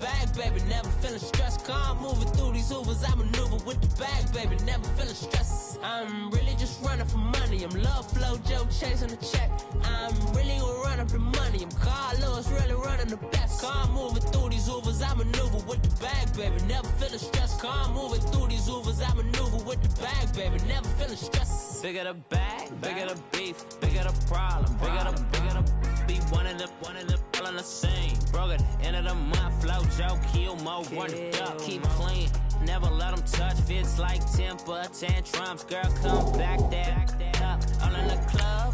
bag, baby. Never feeling stressed. Calm moving through these Ubers. I maneuver with the bag, baby. Never feeling stressed. I'm really just running for money. I'm love flow, Joe chasing the check. I'm really gonna run up the money. I'm Carl Lewis, really running the best. Calm moving through these Ubers. I maneuver with the bag, baby. Never feeling stressed. Calm moving through these Ubers. I maneuver with the bag, baby. Never feeling stressed. Bigger the bag, bigger the beef, bigger the problem, bigger the be one in the all in the same. Broke at the end of the month, flow Joe, kill mo, run it up, keep clean. Never let them touch, fits like temper tantrums. Girl, come back there, up, all in the club,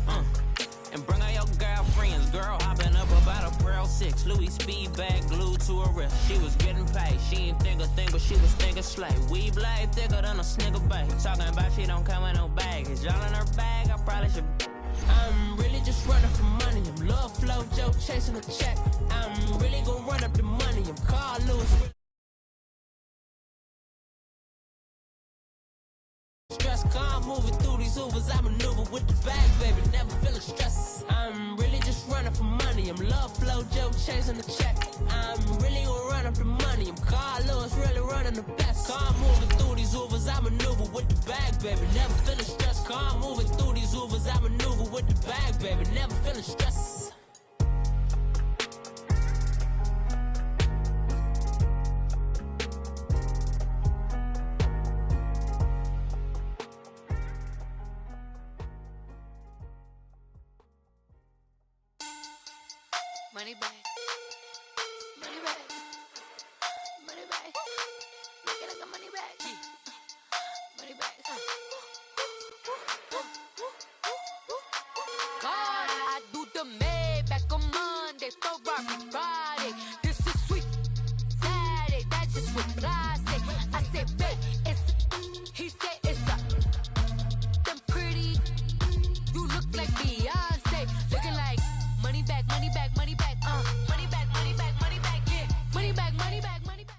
and bring all your girlfriends. Girl, hopping up about a Pearl 6, Louis speed bag glued to her wrist. She was getting paid, she ain't think a thing, but she was thinking slay. We blade thicker than a snigger bag. Talking about she don't come with no baggage. Y'all in her bag, I probably should. I'm really just running for money. I'm love flow, Joe chasing a check. I'm really gonna run up the money. I'm Carl Lewis. Stress, calm moving through these Ubers. I maneuver with the bag, baby. Never feeling stressed. I'm really just running for money. I'm love flow, Joe chasing the check. I'm really gonna run up the money. I'm Carl Lewis, really running the best. Calm moving through these Ubers. I maneuver with the bag, baby. Never feeling stressed. Calm moving through these Ubers. I maneuver with the bag, baby. Never feeling stressed. Money back, money back, money back. Make it like a money back, money back. God, I do the Maybach on Monday, Ferrari Friday. This is sweet Saturday, that's just what classic. I said, babe, it's, he said it's a, them pretty. You look like Beyonce, looking like money back, money back, money back, money back, money back, money back, yeah, money back, money back, money back.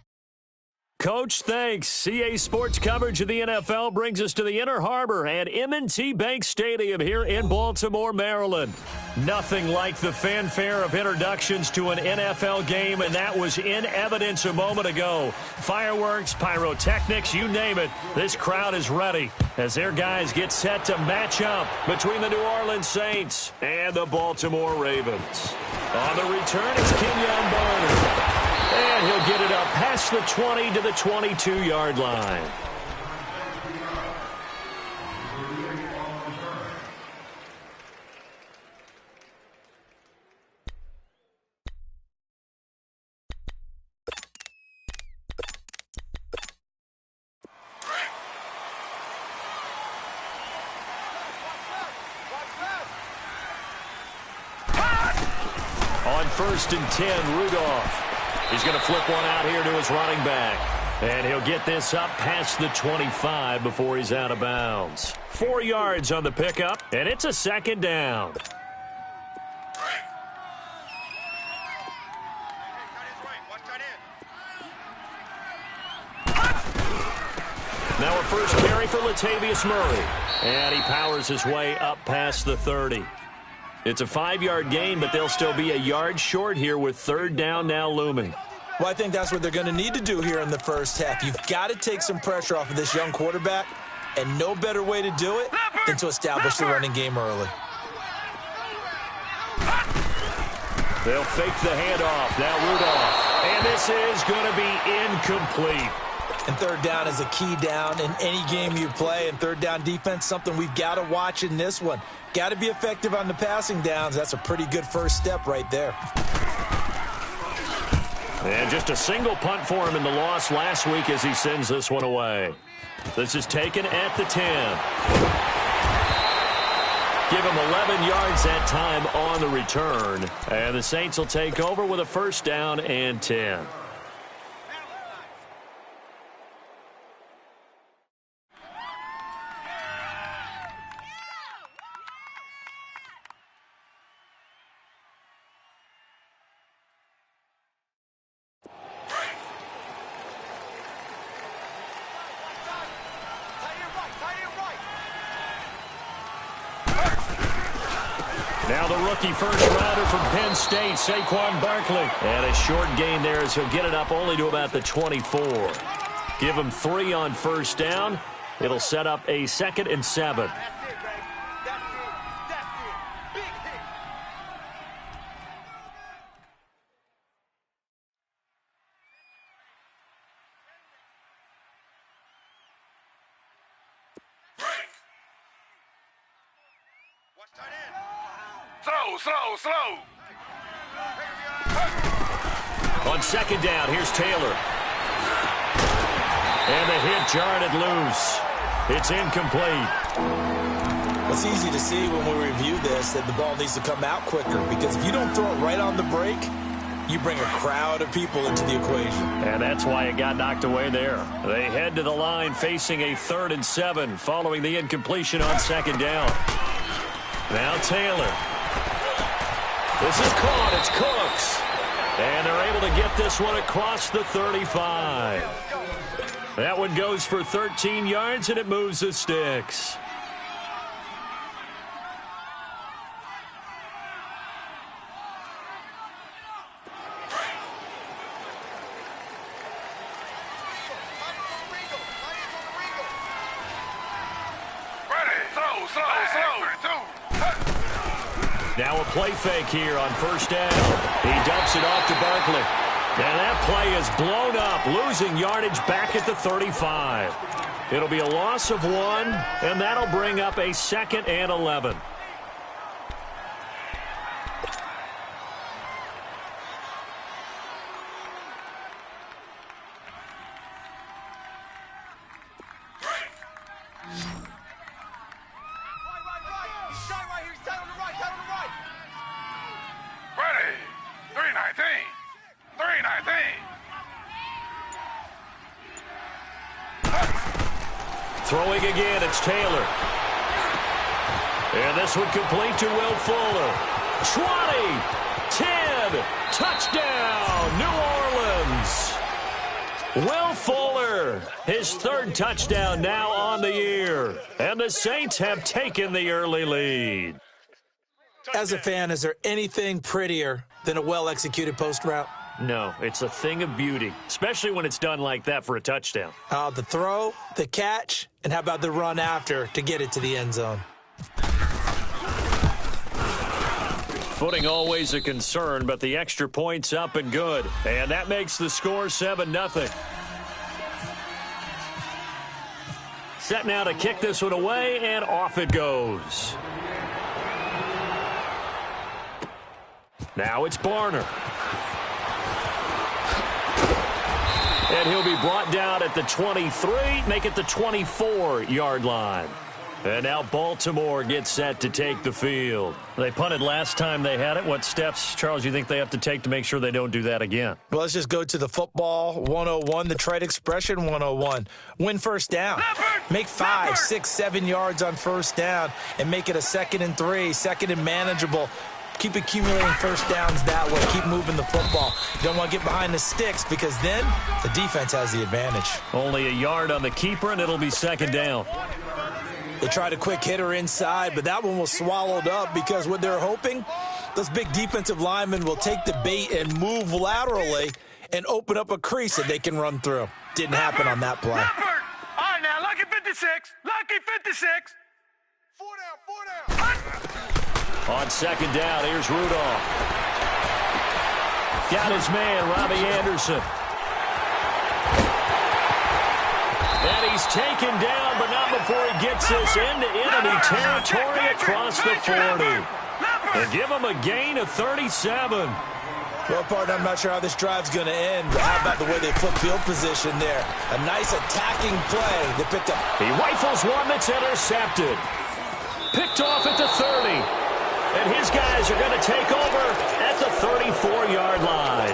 Coach, thanks. CA Sports coverage of the NFL brings us to the Inner Harbor at M&T Bank Stadium here in Baltimore, Maryland. Nothing like the fanfare of introductions to an NFL game, and that was in evidence a moment ago. Fireworks, pyrotechnics, you name it. This crowd is ready as their guys get set to match up between the New Orleans Saints and the Baltimore Ravens. On the return, it's Kenyon Barner. And he'll get it up past the 20 to the 22-yard line. On 1st and 10, Rudolph. He's going to flip one out here to his running back. And he'll get this up past the 25 before he's out of bounds. 4 yards on the pickup, and it's a 2nd down. Now a first carry for Latavius Murray. And he powers his way up past the 30. It's a 5-yard gain, but they'll still be a yard short here with 3rd down now looming. Well, I think that's what they're going to need to do here in the first half. You've got to take some pressure off of this young quarterback, and no better way to do it than to establish the running game early. They'll fake the handoff. Now Rudolph. And this is going to be incomplete. And 3rd down is a key down in any game you play. And 3rd down defense, something we've got to watch in this one. Got to be effective on the passing downs. That's a pretty good first step right there. And just a single punt for him in the loss last week as he sends this one away. This is taken at the 10. Give him 11 yards that time on the return. And the Saints will take over with a 1st down and 10. Now the rookie first-rounder from Penn State, Saquon Barkley. And a short gain there as he'll get it up only to about the 24. Give him 3 on first down. It'll set up a 2nd and 7. Slow. On 2nd down, here's Taylor. And the hit jarred it loose. It's incomplete. It's easy to see when we review this that the ball needs to come out quicker, because if you don't throw it right on the break, you bring a crowd of people into the equation. And that's why it got knocked away there. They head to the line facing a 3rd and 7 following the incompletion on 2nd down. Now Taylor. This is caught. It's Cooks. And they're able to get this one across the 35. That one goes for 13 yards, and it moves the sticks. Now a play fake here on first down. He dumps it off to Barkley. And that play is blown up, losing yardage back at the 35. It'll be a loss of 1, and that'll bring up a 2nd and 11. Throwing again, it's Taylor. And this one complete to Will Fuller. 20, 10, touchdown, New Orleans. Will Fuller, his 3rd touchdown now on the year. And the Saints have taken the early lead. As a fan, is there anything prettier than a well-executed post route? No, it's a thing of beauty, especially when it's done like that for a touchdown. The throw, the catch, and how about the run after to get it to the end zone? Footing always a concern, but the extra point's up and good. And that makes the score 7-0. Set now to kick this one away, and off it goes. Now it's Barner. And he'll be brought down at the 23, make it the 24-yard line. And now Baltimore gets set to take the field. They punted last time they had it. What steps, Charles, you think they have to take to make sure they don't do that again? Well, let's just go to the football 101, the trade expression 101. Win first down. Make 5, 6, 7 yards on first down and make it a 2nd and 3, 2nd and manageable. Keep accumulating first downs that way. Keep moving the football. You don't want to get behind the sticks because then the defense has the advantage. Only a yard on the keeper, and it'll be 2nd down. They tried a quick hitter inside, but that one was swallowed up because what they're hoping, those big defensive linemen will take the bait and move laterally and open up a crease that they can run through. Didn't happen on that play. All right, now, lucky 56. Lucky 56. 4 down. On 2nd down, here's Rudolph. Got his man, Robbie Anderson. And he's taken down, but not before he gets this into enemy territory across the 40. And give him a gain of 37. Well, partner, I'm not sure how this drive's going to end, but how about the way they flip field position there? A nice attacking play. They picked up. He rifles one that's intercepted. Picked off at the 30. And his guys are going to take over at the 34-yard line.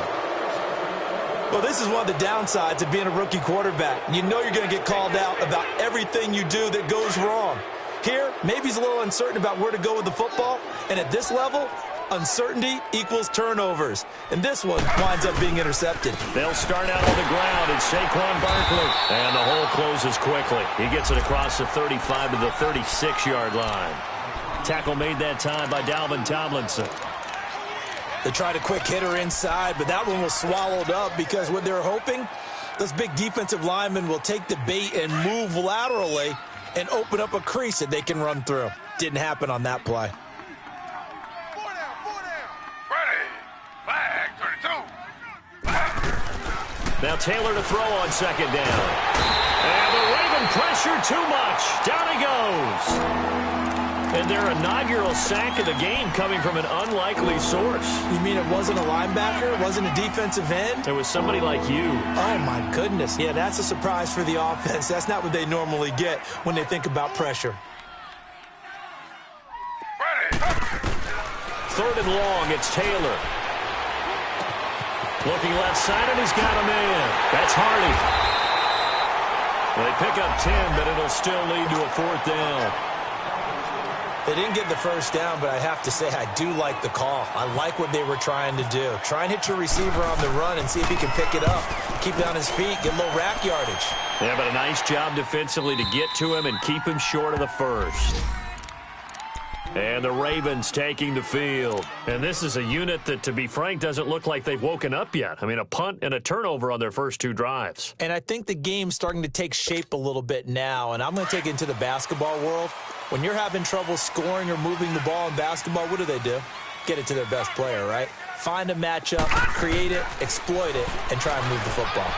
Well, this is one of the downsides of being a rookie quarterback. You know you're going to get called out about everything you do that goes wrong. Here, maybe he's a little uncertain about where to go with the football. And at this level, uncertainty equals turnovers. And this one winds up being intercepted. They'll start out on the ground, and Saquon Barkley. And the hole closes quickly. He gets it across the 35 to the 36-yard line. Tackle made that time by Dalvin Tomlinson. They tried a quick hitter inside, but that one was swallowed up because what they're hoping, those big defensive linemen will take the bait and move laterally and open up a crease that they can run through. Didn't happen on that play. 4 down, 4 down. Ready. Flag, 32. Now Taylor to throw on second down. And the Raven pressure too much. Down he goes. And their inaugural sack of the game coming from an unlikely source. You mean it wasn't a linebacker? It wasn't a defensive end? It was somebody like you. Oh, my goodness. Yeah, that's a surprise for the offense. That's not what they normally get when they think about pressure. Ready. 3rd and long, it's Taylor. Looking left side, and he's got a man. That's Hardy. They pick up 10, but it'll still lead to a 4th down. They didn't get the first down, but I have to say I do like the call. I like what they were trying to do. Try and hit your receiver on the run and see if he can pick it up. Keep it on his feet, get a little rack yardage. Yeah, but a nice job defensively to get to him and keep him short of the first. And the Ravens taking the field. And this is a unit that, to be frank, doesn't look like they've woken up yet. I mean, a punt and a turnover on their first 2 drives. And I think the game's starting to take shape a little bit now, and I'm going to take it into the basketball world. When you're having trouble scoring or moving the ball in basketball, what do? Get it to their best player, right? Find a matchup, create it, exploit it, and try and move the football.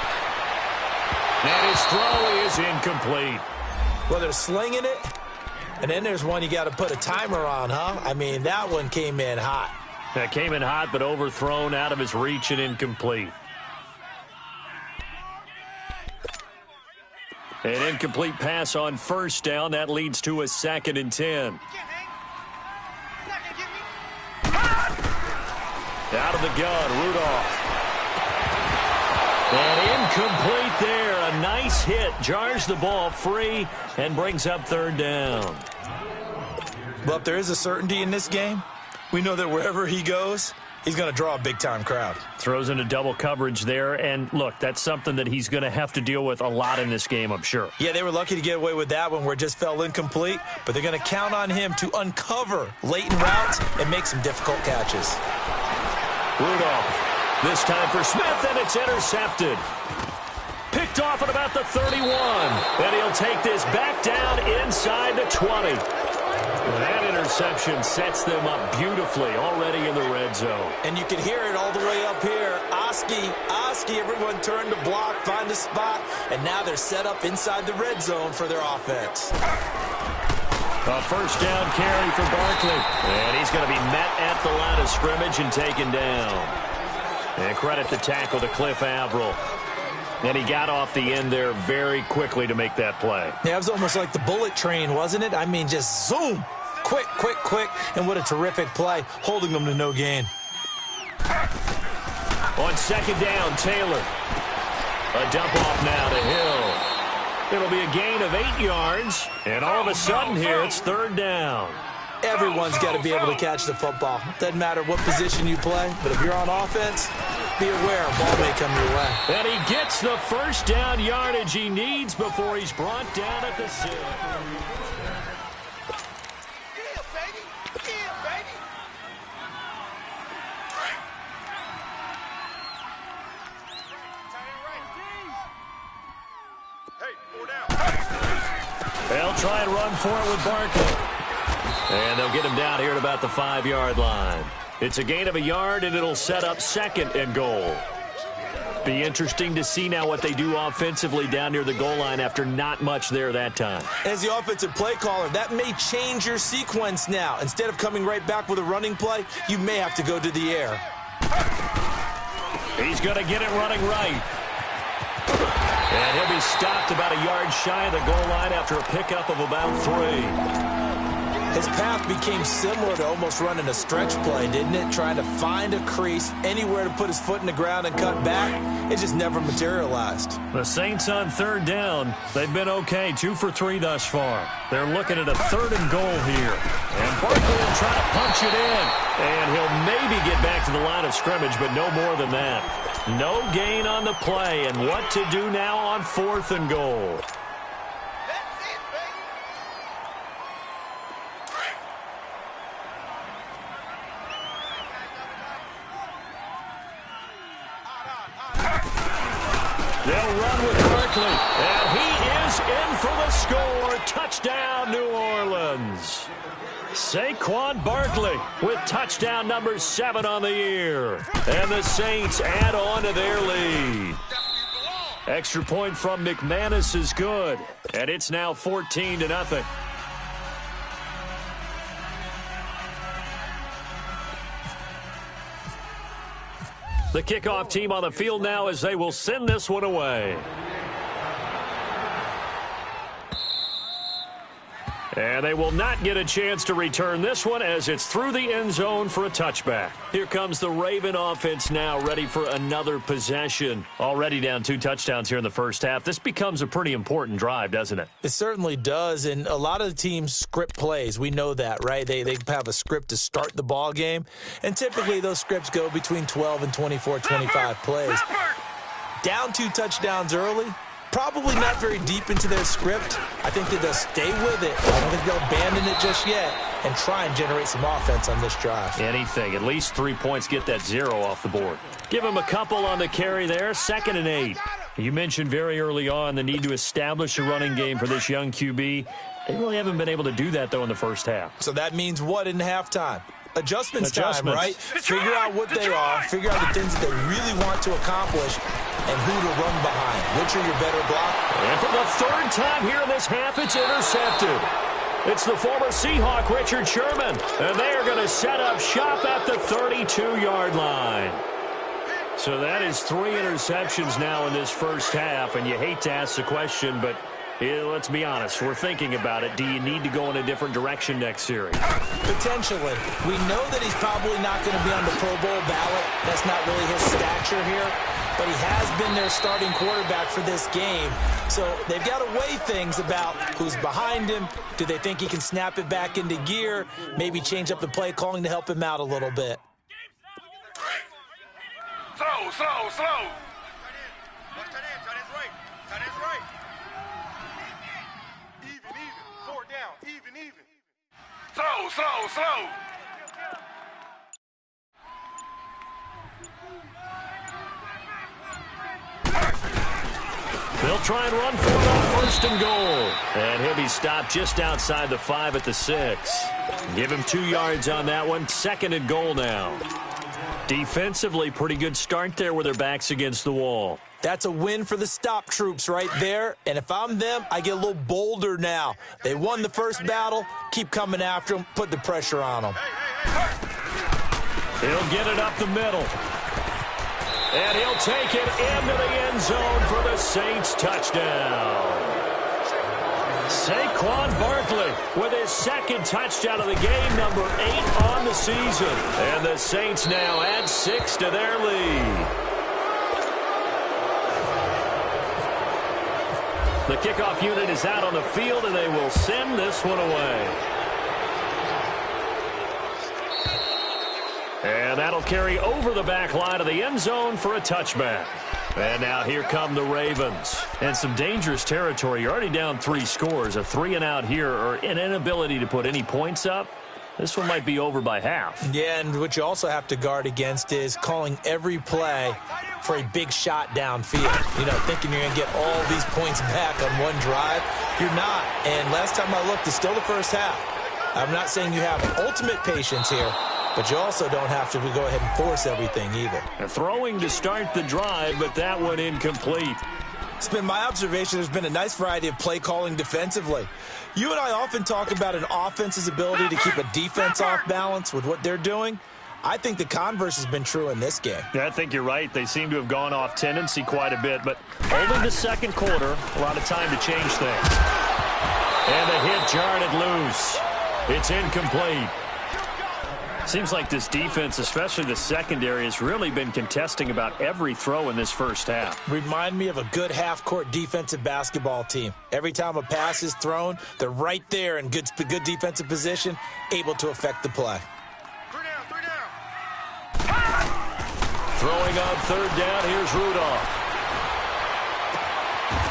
And his throw is incomplete. Well, they're slinging it, and then there's one you got to put a timer on, huh? I mean, that one came in hot. That came in hot, but overthrown, out of his reach, and incomplete. An incomplete pass on first down. That leads to a 2nd and 10. Out of the gun, Rudolph. And incomplete there. A nice hit. Jars the ball free and brings up 3rd down. Well, if there is a certainty in this game, we know that wherever he goes, he's going to draw a big-time crowd. Throws into double coverage there, and look, that's something that he's going to have to deal with a lot in this game, I'm sure. Yeah, they were lucky to get away with that one where it just fell incomplete, but they're going to count on him to uncover latent routes and make some difficult catches. Rudolph, this time for Smith, and it's intercepted. Picked off at about the 31, and he'll take this back down inside the 20. That interception sets them up beautifully already in the red zone. And you can hear it all the way up here. Oski, everyone turned to block, find a spot, and now they're set up inside the red zone for their offense. A first down carry for Barkley. And he's going to be met at the line of scrimmage and taken down. And credit the tackle to Cliff Averill. And he got off the end there very quickly to make that play. Yeah, it was almost like the bullet train, wasn't it? I mean, just zoom. Quick. And what a terrific play, holding them to no gain. On 2nd down, Taylor. A dump off now to Hill. It'll be a gain of 8 yards. And all of a sudden here, it's 3rd down. Everyone's got to be able to catch the football. Doesn't matter what position you play, but if you're on offense, be aware a ball may come your way. And he gets the first down yardage he needs before he's brought down at the 6. They'll try and run for it with Barkley. And they'll get him down here at about the 5-yard line. It's a gain of a yard, and it'll set up 2nd and goal. Be interesting to see now what they do offensively down near the goal line after not much there that time. As the offensive play caller, that may change your sequence now. Instead of coming right back with a running play, you may have to go to the air. He's going to get it running right. And he'll be stopped about a yard shy of the goal line after a pickup of about 3. His path became similar to almost running a stretch play, didn't it? Trying to find a crease, anywhere to put his foot in the ground and cut back. It just never materialized. The Saints on 3rd down. They've been okay, 2 for 3 thus far. They're looking at a 3rd and goal here. And Barkley will try to punch it in. And he'll maybe get back to the line of scrimmage, but no more than that. No gain on the play, and what to do now on 4th and goal. They'll run with Barkley, and he is in for the score. Touchdown, New Orleans. Saquon Barkley with touchdown number 7 on the year. And the Saints add on to their lead. Extra point from McManus is good, and it's now 14-0. The kickoff team on the field now as they will send this one away. And they will not get a chance to return this one as it's through the end zone for a touchback. Here comes the Raven offense now, ready for another possession. Already down 2 touchdowns here in the first half. This becomes a pretty important drive, doesn't it? It certainly does, and a lot of the teams script plays. We know that, right? They have a script to start the ball game, and typically those scripts go between 12 and 24, 25 plays. Down 2 touchdowns early. Probably not very deep into their script. I think that they'll stay with it. I don't think they'll abandon it just yet and try and generate some offense on this drive. Anything. At least 3 points. Get that 0 off the board. Give them a couple on the carry there. 2nd and 8. You mentioned very early on the need to establish a running game for this young QB. They really haven't been able to do that, though, in the first half. So that means what in halftime? Adjustments time, right? Figure out what they are, figure out the things that they really want to accomplish, and who to run behind. Which are your better block? And for the 3rd time here in this half, it's intercepted. It's the former Seahawk, Richard Sherman, and they are going to set up shop at the 32-yard line. So that is 3 interceptions now in this first half, and you hate to ask the question, but let's be honest, we're thinking about it. Do you need to go in a different direction next series? Potentially. We know that he's probably not going to be on the Pro Bowl ballot. That's not really his stature here. But he has been their starting quarterback for this game. So they've got to weigh things about who's behind him. Do they think he can snap it back into gear? Maybe change up the play calling to help him out a little bit. Slow. Slow. They'll try and run for it on 1st and goal. And he'll be stopped just outside the 5 at the 6. Give him 2 yards on that one. 2nd and goal now. Defensively, pretty good start there with their backs against the wall. That's a win for the stop troops right there. And if I'm them, I get a little bolder now. They won the first battle. Keep coming after them. Put the pressure on them. He'll get it up the middle. And he'll take it into the end zone for the Saints touchdown. Saquon Barkley with his 2nd touchdown of the game, number 8 on the season. And the Saints now add 6 to their lead. The kickoff unit is out on the field, and they will send this one away. And that'll carry over the back line of the end zone for a touchback. And now here come the Ravens. And some dangerous territory. You're already down 3 scores. A 3-and-out here, or an inability to put any points up. This one might be over by half. Yeah, and what you also have to guard against is calling every play for a big shot downfield. You know, thinking you're going to get all these points back on one drive. You're not. And last time I looked, it's still the first half. I'm not saying you have ultimate patience here, but you also don't have to go ahead and force everything either. Throwing to start the drive, but that one incomplete. It's been my observation there's been a nice variety of play calling defensively. You and I often talk about an offense's ability to keep a defense off balance with what they're doing. I think the converse has been true in this game. Yeah, I think you're right. They seem to have gone off tendency quite a bit, but only the 2nd quarter, a lot of time to change things. And the hit jarred it loose. It's incomplete. Seems like this defense, especially the secondary, has really been contesting about every throw in this first half. Remind me of a good half-court defensive basketball team. Every time a pass is thrown, they're right there in good defensive position, able to affect the play. Throwing on 3rd down, here's Rudolph.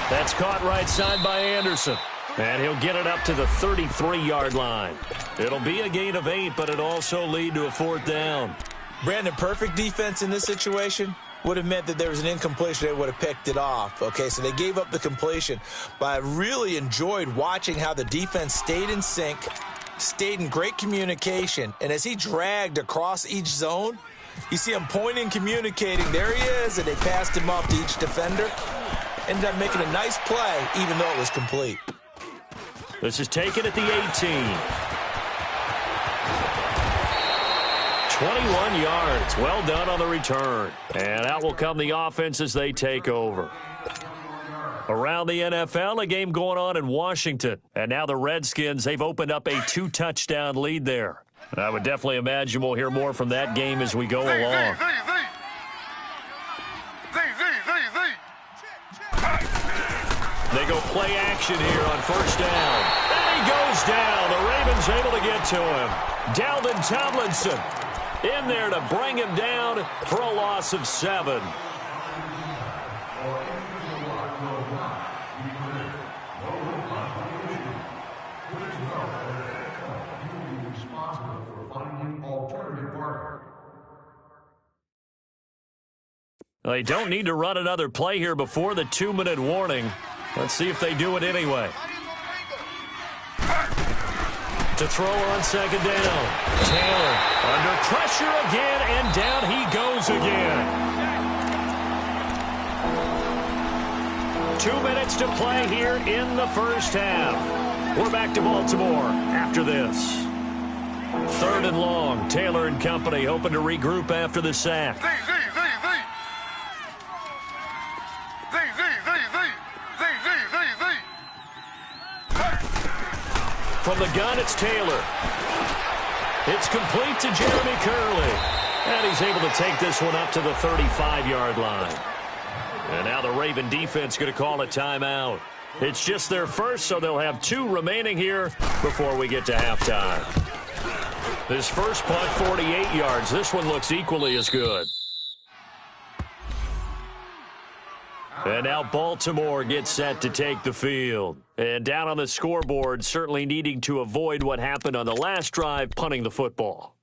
That's caught right side by Anderson. And he'll get it up to the 33-yard line. It'll be a gain of 8, but it also lead to a 4th down. Brandon, perfect defense in this situation. would have meant that there was an incompletion. They would have picked it off. Okay, so they gave up the completion. But I really enjoyed watching how the defense stayed in sync, stayed in great communication. And as he dragged across each zone, you see him pointing, communicating. There he is, and they passed him off to each defender. Ended up making a nice play, even though it was complete. This is taken at the 18. 21 yards. Well done on the return. And out will come the offense as they take over. Around the NFL, a game going on in Washington. And now the Redskins, they've opened up a 2-touchdown lead there. And I would definitely imagine we'll hear more from that game as we go along. They go play action here on first down. And he goes down. The Ravens able to get to him. Dalvin Tomlinson in there to bring him down for a loss of 7. They don't need to run another play here before the 2-minute warning. Let's see if they do it anyway. To throw on second down. Taylor under pressure again, and down he goes again. 2 minutes to play here in the first half. We're back to Baltimore after this. 3rd and long. Taylor and company hoping to regroup after the sack. From the gun, it's Taylor. It's complete to Jeremy Curley. And he's able to take this one up to the 35-yard line. And now the Raven defense going to call a timeout. It's just their first, so they'll have 2 remaining here before we get to halftime. This first punt, 48 yards. This one looks equally as good. And now Baltimore gets set to take the field. And down on the scoreboard, certainly needing to avoid what happened on the last drive, punting the football.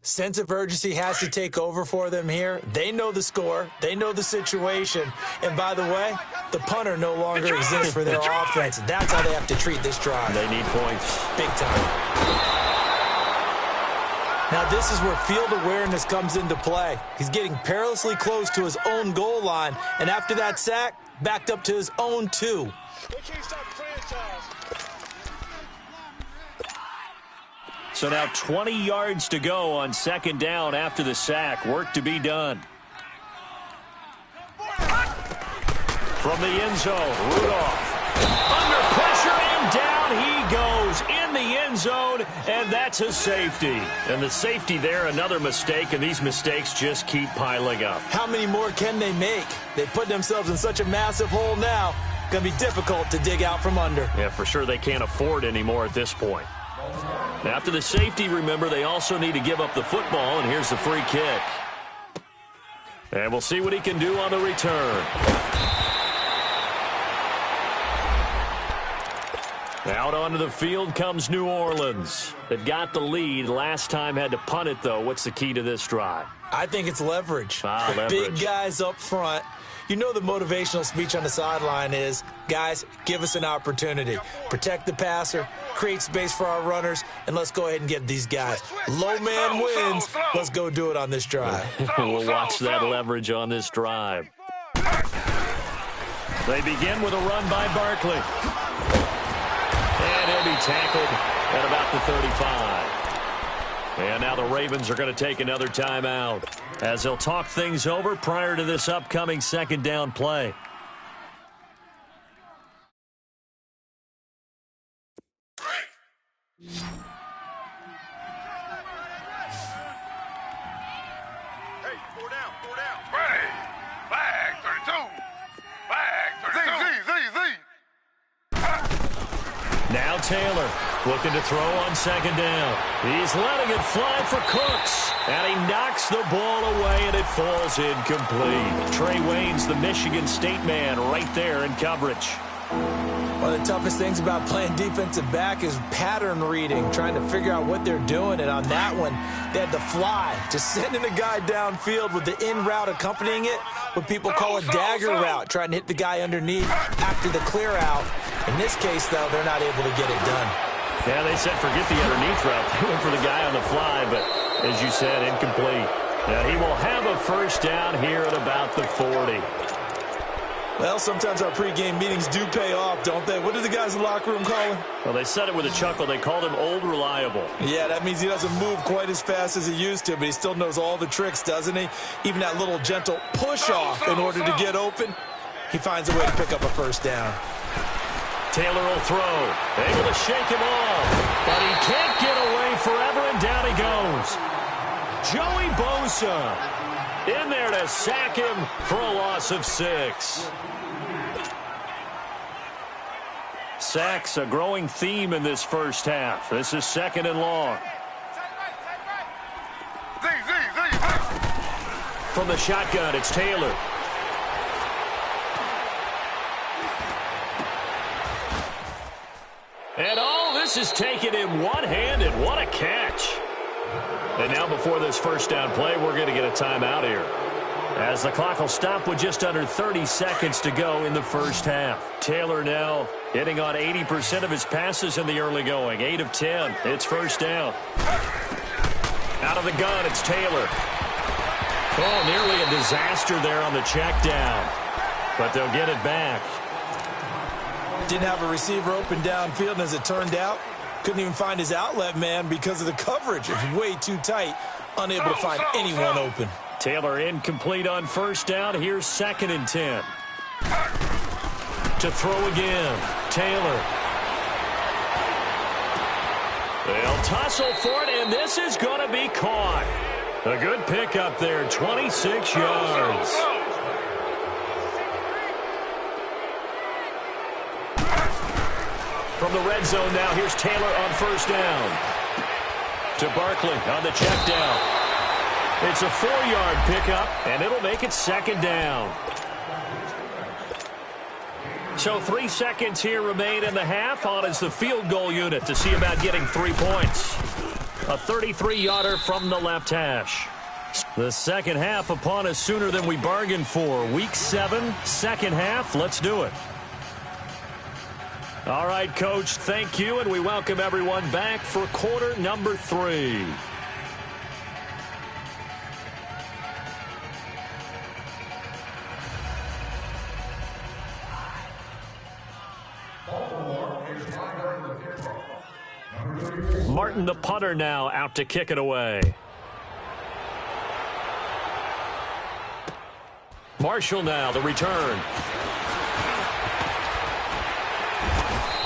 Sense of urgency has to take over for them here. They know the score. They know the situation. And by the way, the punter no longer exists for their offense. That's how they have to treat this drive. They need points. Big time. Now this is where field awareness comes into play. He's getting perilously close to his own goal line. And after that sack, backed up to his own 2. So now 20 yards to go on second down after the sack. Work to be done. From the end zone, Rudolph. Under pressure and down he goes in the end zone, and that's a safety. And the safety there, another mistake, and these mistakes just keep piling up. How many more can they make? They put themselves in such a massive hole now. Going to be difficult to dig out from under. Yeah, for sure they can't afford any more at this point. After the safety, remember, they also need to give up the football, and here's the free kick. And we'll see what he can do on the return. Out onto the field comes New Orleans. They've got the lead. Last time had to punt it, though. What's the key to this drive? I think it's leverage. Leverage. Big guys up front. You know the motivational speech on the sideline is, guys, give us an opportunity. Protect the passer, create space for our runners, and let's go ahead and get these guys. Low man wins. Let's go do it on this drive. We'll watch that leverage on this drive. They begin with a run by Barkley. And he'll be tackled at about the 35. And now the Ravens are going to take another timeout as they'll talk things over prior to this upcoming second down play. Hey, 4 down. Ready. Flag 32. Flag 32. Now Taylor looking to throw on second down. He's letting it fly for Cooks. And he knocks the ball away, and it falls incomplete. Trey Waynes, the Michigan State man, right there in coverage. One of the toughest things about playing defensive back is pattern reading, trying to figure out what they're doing. And on that one, they had to fly, just sending a guy downfield with the in route accompanying it, what people call a dagger route, trying to hit the guy underneath after the clear out. In this case, though, they're not able to get it done. Yeah, they said forget the underneath route. They went for the guy on the fly, but as you said, incomplete. Now he will have a first down here at about the 40. Well, sometimes our pregame meetings do pay off, don't they? What do the guys in the locker room call him? Well, they said it with a chuckle. They called him Old Reliable. Yeah, that means he doesn't move quite as fast as he used to, but he still knows all the tricks, doesn't he? Even that little gentle push-off in order to get open, he finds a way to pick up a first down. Taylor will throw. Able to shake him off, but he can't get away forever, and down he goes. Joey Bosa in there to sack him for a loss of 6. Sacks, a growing theme in this first half. This is 2nd and long. From the shotgun, it's Taylor. And all this is taken in one-handed. What a catch. And now before this first down play, we're going to get a timeout here, as the clock will stop with just under 30 seconds to go in the first half. Taylor now hitting on 80% of his passes in the early going. 8 of 10. It's first down. Out of the gun, it's Taylor. Oh, nearly a disaster there on the check down, but they'll get it back. Didn't have a receiver open downfield, and as it turned out, couldn't even find his outlet man because of the coverage. It's way too tight, unable to find anyone open. Taylor incomplete on first down. Here's 2nd and 10. To throw again, Taylor. They'll tussle for it, and this is going to be caught. A good pickup there, 26 yards. From the red zone now, here's Taylor on first down. To Barkley on the check down. It's a 4-yard pickup, and it'll make it 2nd down. So 3 seconds here remain in the half. On is the field goal unit to see about getting 3 points. A 33-yarder from the left hash. The second half upon us sooner than we bargained for. Week 7, second half. Let's do it. All right, Coach, thank you, and we welcome everyone back for quarter number 3. Martin, the punter, now out to kick it away. Marshall now, the return.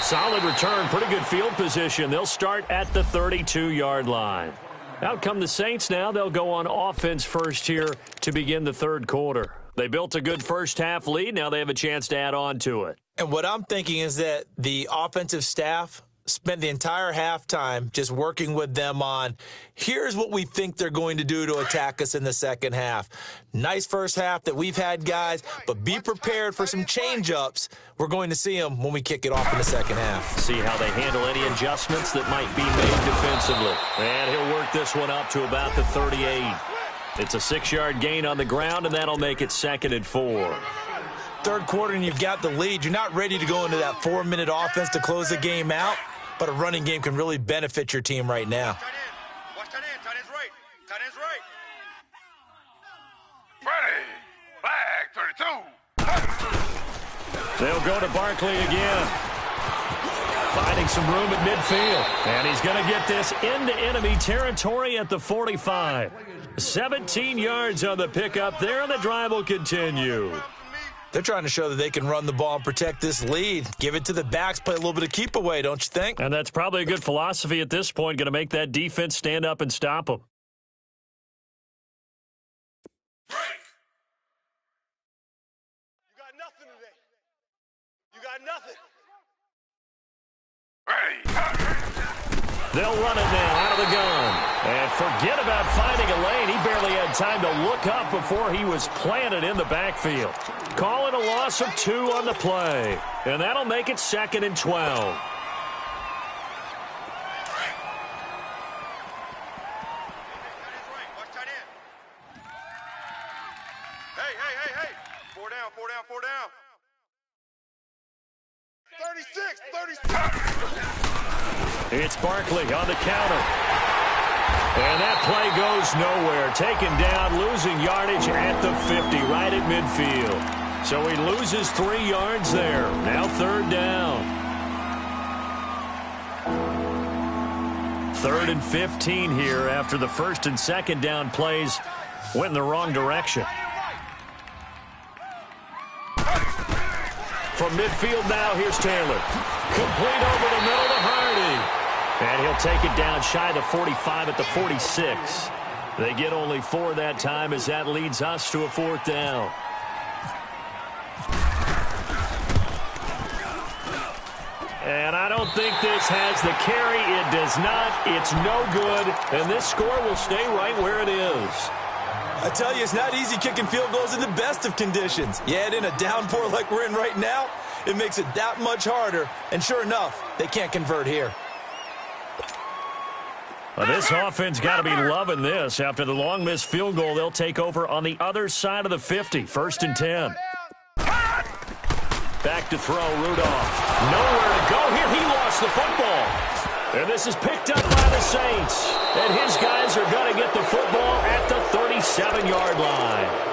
Solid return, pretty good field position. They'll start at the 32-yard line. Out come the Saints now. They'll go on offense first here to begin the third quarter. They built a good first half lead. Now they have a chance to add on to it. And what I'm thinking is that the offensive staff spent the entire halftime just working with them on, here's what we think they're going to do to attack us in the second half. Nice first half that we've had, guys, but be prepared for some change-ups. We're going to see them when we kick it off in the second half. See how they handle any adjustments that might be made defensively. And he'll work this one up to about the 38. It's a 6-yard gain on the ground, and that'll make it 2nd and 4. Third quarter, and you've got the lead. You're not ready to go into that 4-minute offense to close the game out. But a running game can really benefit your team right now. Watch that end. Tight end's right. Tight end's right. Ready. Flag 32. They'll go to Barkley again. Finding some room at midfield. And he's going to get this into enemy territory at the 45. 17 yards on the pickup there, and the drive will continue. They're trying to show that they can run the ball and protect this lead. Give it to the backs, play a little bit of keep away, don't you think? And that's probably a good philosophy at this point, going to make that defense stand up and stop them. Break. You got nothing today. You got nothing. Ready. They'll run it now out of the gun. And forget about finding a lane. He barely had time to look up before he was planted in the backfield. Call it a loss of 2 on the play. And that'll make it 2nd and 12. Hey. 4 down. 36. It's Barkley on the counter. And that play goes nowhere. Taken down, losing yardage at the 50, right at midfield. So he loses 3 yards there. Now 3rd down. 3rd and 15 here after the 1st and 2nd down plays went in the wrong direction. From midfield now, here's Taylor. Complete over the middle to Hardy. And he'll take it down shy of the 45 at the 46. They get only 4 that time as that leads us to a 4th down. And I don't think this has the carry. It does not. It's no good. And this score will stay right where it is. I tell you, it's not easy kicking field goals in the best of conditions. You add in a downpour like we're in right now, it makes it that much harder. And sure enough, they can't convert here. Well, this offense got to be loving this. After the long missed field goal, they'll take over on the other side of the 50. 1st and 10. Back to throw, Rudolph. Nowhere to go here. He lost the football. And this is picked up by the Saints. And his guys are going to get the football at the 37-yard line.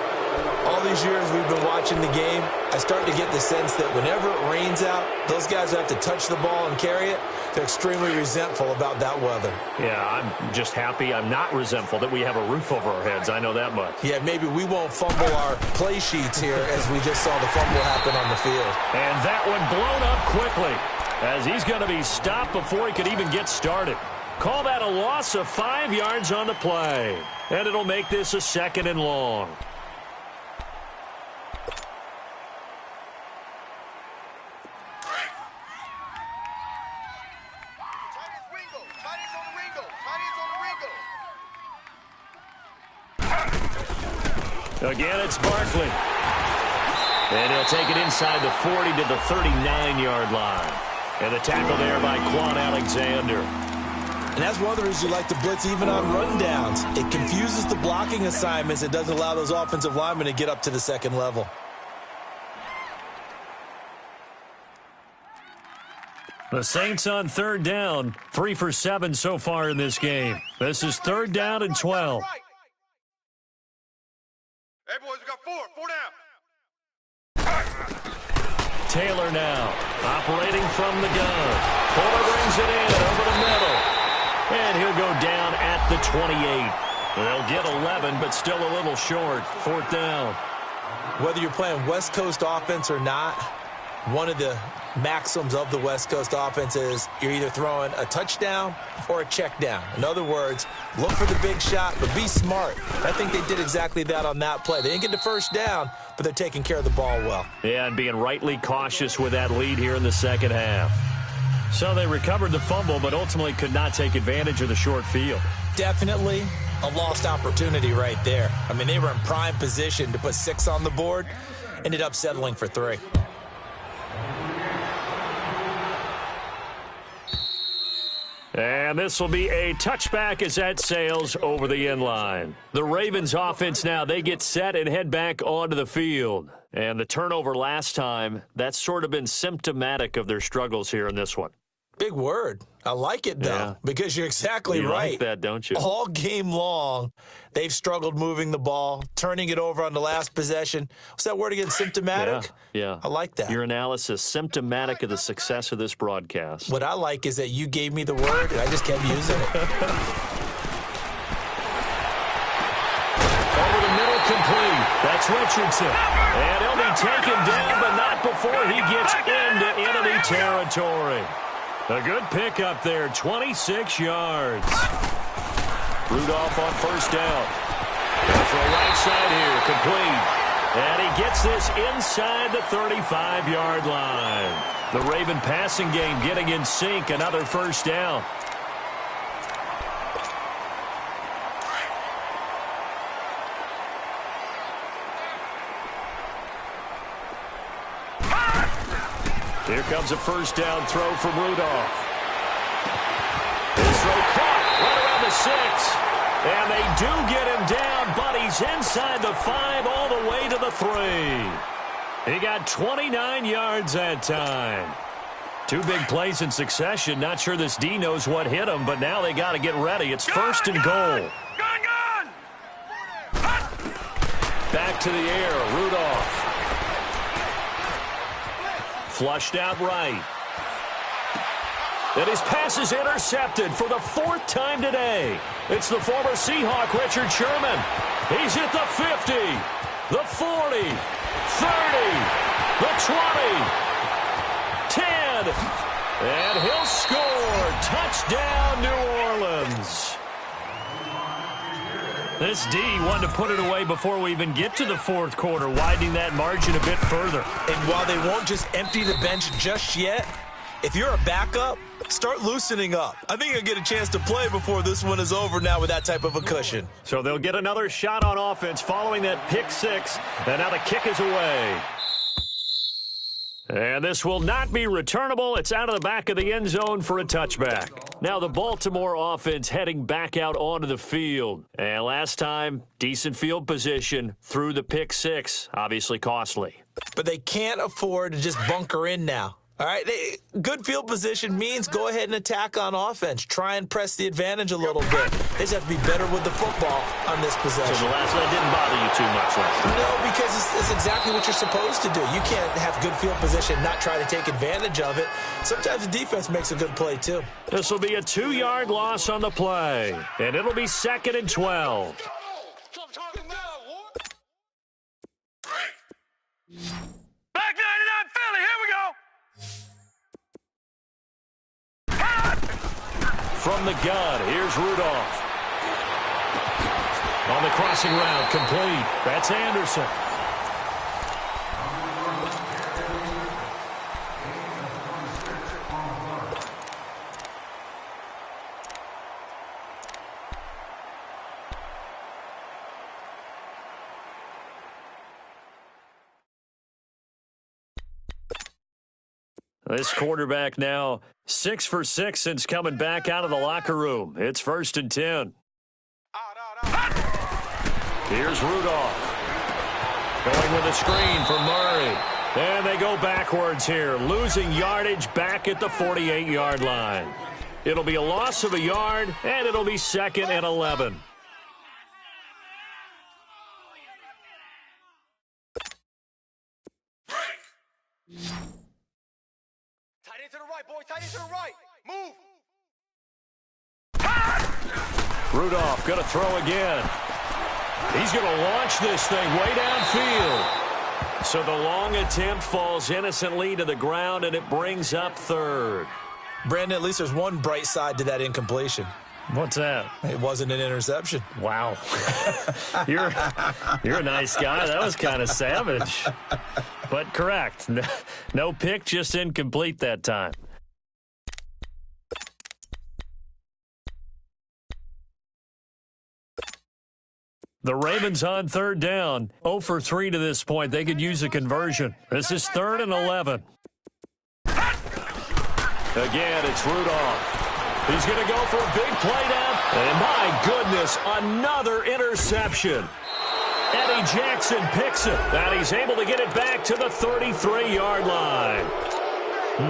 All these years we've been watching the game, I start to get the sense that whenever it rains out, those guys who have to touch the ball and carry it, they're extremely resentful about that weather. Yeah, I'm just happy I'm not resentful that we have a roof over our heads. I know that much. Yeah, maybe we won't fumble our play sheets here as we just saw the fumble happen on the field. And that one blown up quickly as he's going to be stopped before he could even get started. Call that a loss of 5 yards on the play. And it'll make this a 2nd and long. Again, it's Barkley. And he'll take it inside the 40 to the 39-yard line. And the tackle there by Quan Alexander. And that's one of the reasons you like to blitz even on rundowns. It confuses the blocking assignments. It doesn't allow those offensive linemen to get up to the 2nd level. The Saints on 3rd down. 3 for 7 so far in this game. This is 3rd down and 12. Hey, boys, we got 4 down. Taylor now, operating from the gun. Fuller brings it in over the middle. And he'll go down at the 28. They'll get 11, but still a little short. 4th down. Whether you're playing West Coast offense or not, one of the maxims of the West Coast offense is you're either throwing a touchdown or a check down. In other words, look for the big shot, but be smart. I think they did exactly that on that play. They didn't get the 1st down, but they're taking care of the ball well. Yeah, and being rightly cautious with that lead here in the 2nd half. So they recovered the fumble, but ultimately could not take advantage of the short field. Definitely a lost opportunity right there. I mean, they were in prime position to put 6 on the board, ended up settling for 3. And this will be a touchback as that sails over the end line. The Ravens offense now, they get set and head back onto the field. And the turnover last time, that's sort of been symptomatic of their struggles here in this one. Big word. I like it, though, because you're exactly right. You like that, don't you? All game long, they've struggled moving the ball, turning it over on the last possession. What's that word again? Symptomatic? Yeah. I like that. Your analysis, symptomatic of the success of this broadcast. What I like is that you gave me the word, and I just kept using it. Over the middle, complete. That's Richardson. And he'll be taken down, but not before he gets into enemy territory. A good pickup there, 26 yards. Rudolph on 1st down. For a right side here, complete. And he gets this inside the 35-yard line. The Raven passing game getting in sync, another 1st down. Here comes a first down throw from Rudolph. His throw caught right around the 6. And they do get him down, but he's inside the 5 all the way to the 3. He got 29 yards that time. 2 big plays in succession. Not sure this D knows what hit him, but now they got to get ready. It's first and goal. Back to the air, Rudolph. Flushed out right. And his pass is intercepted for the 4th time today. It's the former Seahawk, Richard Sherman. He's hit the 50, the 40, 30, the 20, 10, and he'll score. Touchdown, New Orleans. This D wanted to put it away before we even get to the 4th quarter, widening that margin a bit further. And while they won't just empty the bench just yet, if you're a backup, start loosening up. I think you'll get a chance to play before this one is over now with that type of a cushion. So they'll get another shot on offense following that pick 6, and now the kick is away. And this will not be returnable. It's out of the back of the end zone for a touchback. Now the Baltimore offense heading back out onto the field. And last time, decent field position through the pick 6. Obviously costly. But they can't afford to just bunker in now. All right, good field position means go ahead and attack on offense. Try and press the advantage a little bit. They just have to be better with the football on this possession. So the last one didn't bother you too much last time? No, because it's exactly what you're supposed to do. You can't have good field position, not try to take advantage of it. Sometimes the defense makes a good play, too. This will be a 2-yard loss on the play, and it'll be 2nd and 12. Back 99 Philly, here we go. From the gun, here's Rudolph. On the crossing route, complete. That's Anderson. This quarterback now 6 for 6 since coming back out of the locker room. It's 1st and 10. Here's Rudolph. Going with a screen for Murray. And they go backwards here, losing yardage back at the 48-yard line. It'll be a loss of a yard, and it'll be 2nd and 11. To the right, boys. Tight end to the right. Move. Rudolph going to throw again. He's going to launch this thing way downfield. So the long attempt falls innocently to the ground, and it brings up 3rd. Brandon, at least there's one bright side to that incompletion. What's that? It wasn't an interception. Wow. You're a nice guy. That was kind of savage. But correct. No pick, just incomplete that time. The Ravens on 3rd down. 0 for 3 to this point. They could use a conversion. This is 3rd and 11. Again, it's Rudolph. He's going to go for a big play down. And my goodness, another interception. Eddie Jackson picks it. And he's able to get it back to the 33-yard line.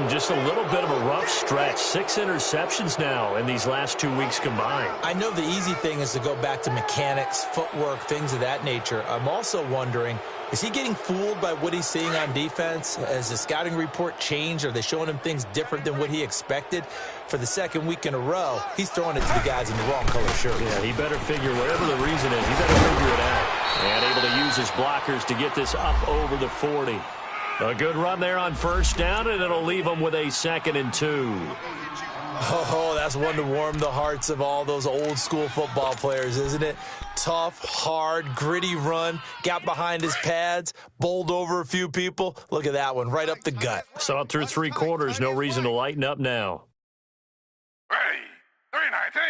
Just a little bit of a rough stretch. 6 interceptions now in these last 2 weeks combined. I know the easy thing is to go back to mechanics, footwork, things of that nature. I'm also wondering, is he getting fooled by what he's seeing on defense? Has the scouting report changed? Are they showing him things different than what he expected? For the 2nd week in a row, he's throwing it to the guys in the wrong color shirt. Yeah, he better figure, whatever the reason is, he better figure it out. And able to use his blockers to get this up over the 40. A good run there on 1st down, and it'll leave them with a 2nd and 2. Oh, that's one to warm the hearts of all those old school football players, isn't it? Tough, hard, gritty run, got behind his pads, bowled over a few people. Look at that one, right up the gut. Saw it through 3 quarters, no reason to lighten up now. Ready. 319.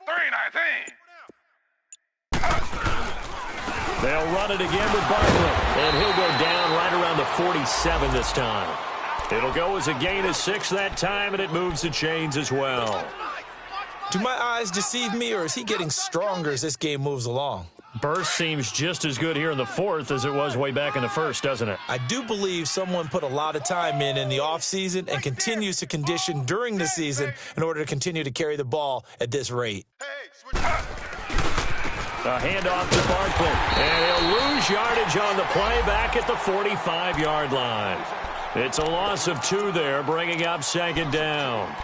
319. They'll run it again with Bartlett, and he'll go down right around the 47 this time. It'll go as a gain of 6 that time, and it moves the chains as well. Do my eyes deceive me, or is he getting stronger as this game moves along? Burst seems just as good here in the fourth as it was way back in the first, doesn't it? I do believe someone put a lot of time in the offseason and continues to condition during the season in order to continue to carry the ball at this rate. A handoff to Barkley, and he'll lose yardage on the play back at the 45-yard line. It's a loss of 2 there, bringing up second down.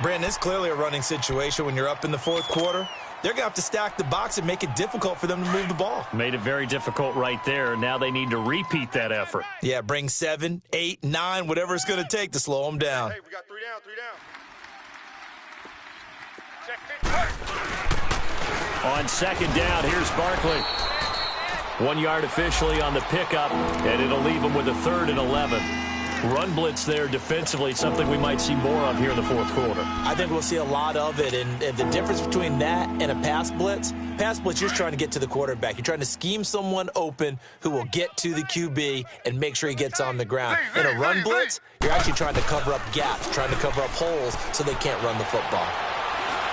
Brandon, it's clearly a running situation when you're up in the fourth quarter. They're going to have to stack the box and make it difficult for them to move the ball. Made it very difficult right there. Now they need to repeat that effort. Yeah, bring 7, 8, 9, whatever it's going to take to slow them down. Hey, we got 3 down, 3 down. Check it. On second down, here's Barkley. 1 yard officially on the pickup, and it'll leave him with a 3rd and 11. Run blitz there defensively, something we might see more of here in the fourth quarter. I think we'll see a lot of it, and the difference between that and a pass blitz, you're just trying to get to the quarterback. You're trying to scheme someone open who will get to the QB and make sure he gets on the ground. In a run blitz, you're actually trying to cover up gaps, trying to cover up holes so they can't run the football.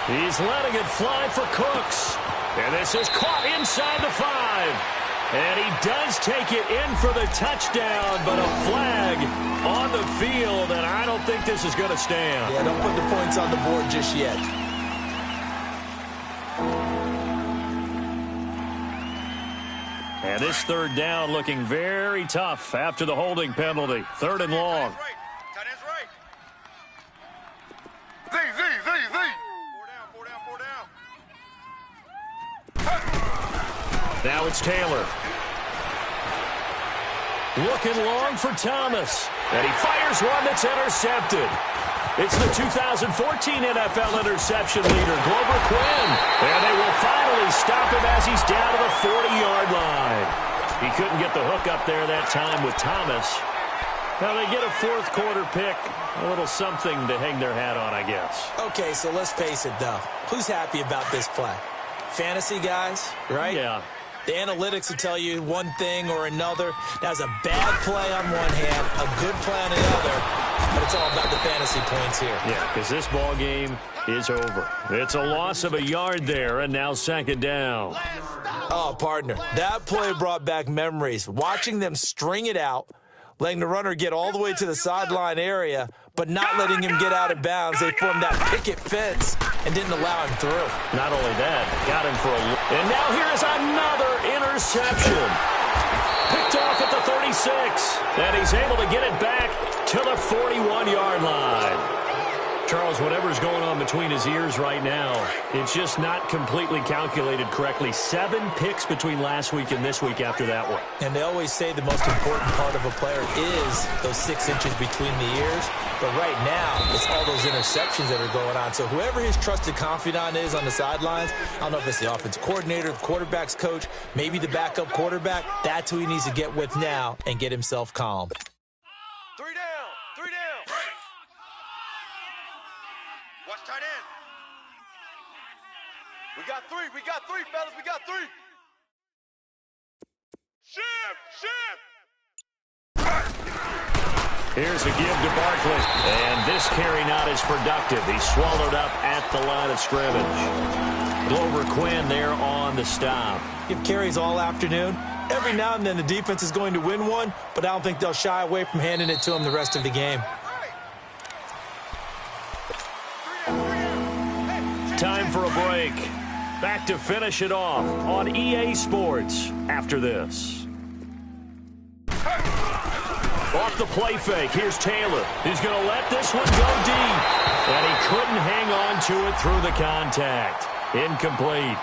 He's letting it fly for Cooks. And this is caught inside the 5. And he does take it in for the touchdown, but a flag on the field, and I don't think this is going to stand. Yeah, don't put the points on the board just yet. And this 3rd down looking very tough after the holding penalty. 3rd and long. Tight end's right. Z. 4 down. Now it's Taylor. Looking long for Thomas. And he fires one that's intercepted. It's the 2014 NFL interception leader, Glover Quinn. And they will finally stop him as he's down to the 40-yard line. He couldn't get the hook up there that time with Thomas. Now they get a fourth quarter pick. A little something to hang their hat on, I guess. Okay, so let's face it, though. Who's happy about this play? Fantasy guys, right? Yeah. The analytics will tell you one thing or another. That was a bad play on one hand, a good play on the other, but it's all about the fantasy points here. Yeah, because this ball game is over. It's a loss of a yard there, and now second down. Oh, partner, that play brought back memories. Watching them string it out, letting the runner get all the way to the sideline area, but not letting him get out of bounds. They formed that picket fence and didn't allow him through. Not only that, got him for a look. And now here's another interception. Picked off at the 36. And he's able to get it back to the 41-yard line. Charles, whatever's going on between his ears right now, it's just not completely calculated correctly. 7 picks between last week and this week after that one. And they always say the most important part of a player is those 6 inches between the ears. But right now, it's all those interceptions that are going on. So whoever his trusted confidant is on the sidelines, I don't know if it's the offensive coordinator, the quarterback's coach, maybe the backup quarterback, that's who he needs to get with now and get himself calm. 3 down. 3 down. Watch tight end. We got 3, fellas. We got 3. Shift. Here's a give to Barkley. And this carry not as productive. He's swallowed up at the line of scrimmage. Glover Quinn there on the stop. Give carries all afternoon. Every now and then the defense is going to win one, but I don't think they'll shy away from handing it to him the rest of the game. Time for a break. Back to finish it off on EA Sports after this. Off the play fake, here's Taylor. He's going to let this one go deep. And he couldn't hang on to it through the contact. Incomplete.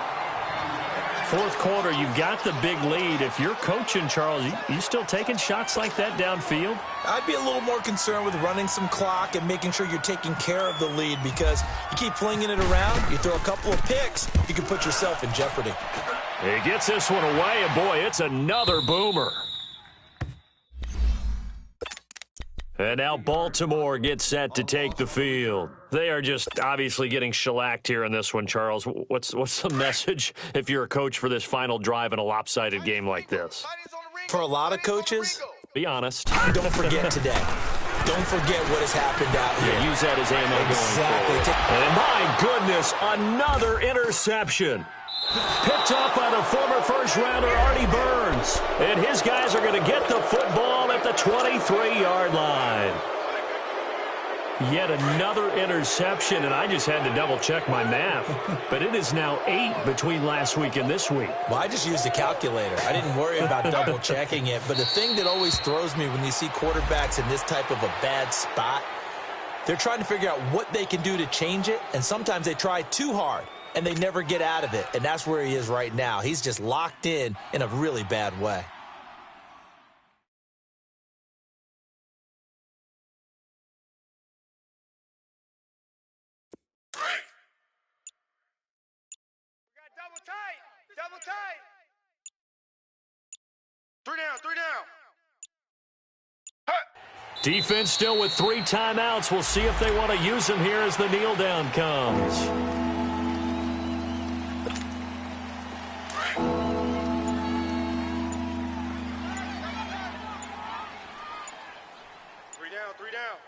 Fourth quarter, you've got the big lead. If you're coaching, Charles, you still taking shots like that downfield? I'd be a little more concerned with running some clock and making sure you're taking care of the lead, because you keep flinging it around, you throw a couple of picks, you can put yourself in jeopardy. He gets this one away, and boy, it's another boomer. And now Baltimore gets set to take the field. They are just obviously getting shellacked here in this one, Charles. What's the message if you're a coach for this final drive in a lopsided game like this? For a lot of coaches, Be honest. don't forget today. Don't forget what has happened out here. Yeah, use that as ammo Exactly. going forward. And my goodness, another interception. Picked up by the former first-rounder Artie Burns. And his guys are going to get the football at the 23-yard line. Yet another interception, and I just had to double-check my math. But it is now 8 between last week and this week. Well, I just used a calculator. I didn't worry about double-checking it. But the thing that always throws me when you see quarterbacks in this type of a bad spot, they're trying to figure out what they can do to change it, and sometimes they try too hard, and they never get out of it. And that's where he is right now. He's just locked in a really bad way. Double tight. 3 down, 3 down. Defense still with 3 timeouts. We'll see if they want to use them here as the kneel down comes. Three down.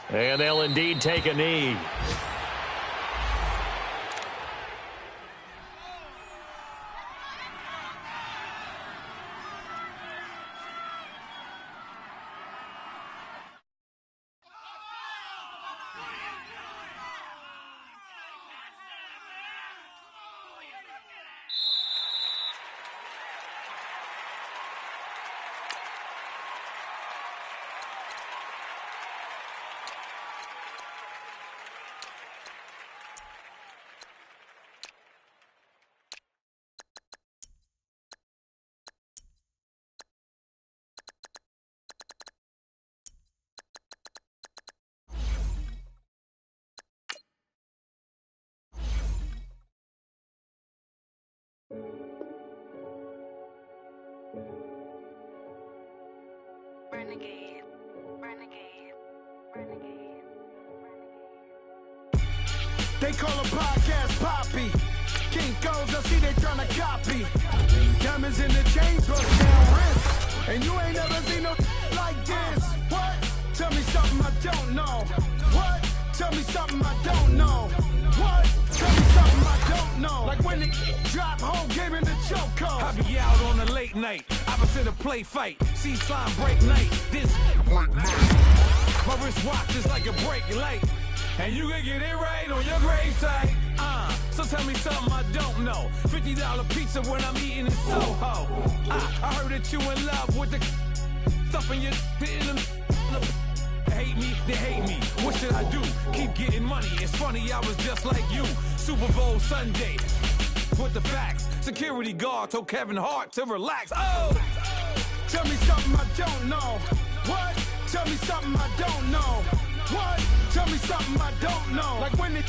And they'll indeed take a knee. Renegade. They call a podcast Poppy. King goes, I see they tryna copy. Diamonds in the chain, bust down wrist. And you ain't never seen no like this. What? Tell me something I don't know. What? Tell me something I don't know. What? Tell me something I don't know. Like when the drop home, game in the choke code. I be out on a late night, opposite a play fight. See slime break night. This my wrist watch is like a break light. And you can get it right on your gravesite. So tell me something I don't know. $50 pizza when I'm eating in Soho. I heard that you in love with the stuff in your hitting them. They hate me, they hate me. What should I do? Keep getting money. It's funny, I was just like you. Super Bowl Sunday. With the facts. Security guard told Kevin Hart to relax. Oh! Tell me something I don't know. What? Tell me something I don't know. What? Tell me something I don't know. Like when it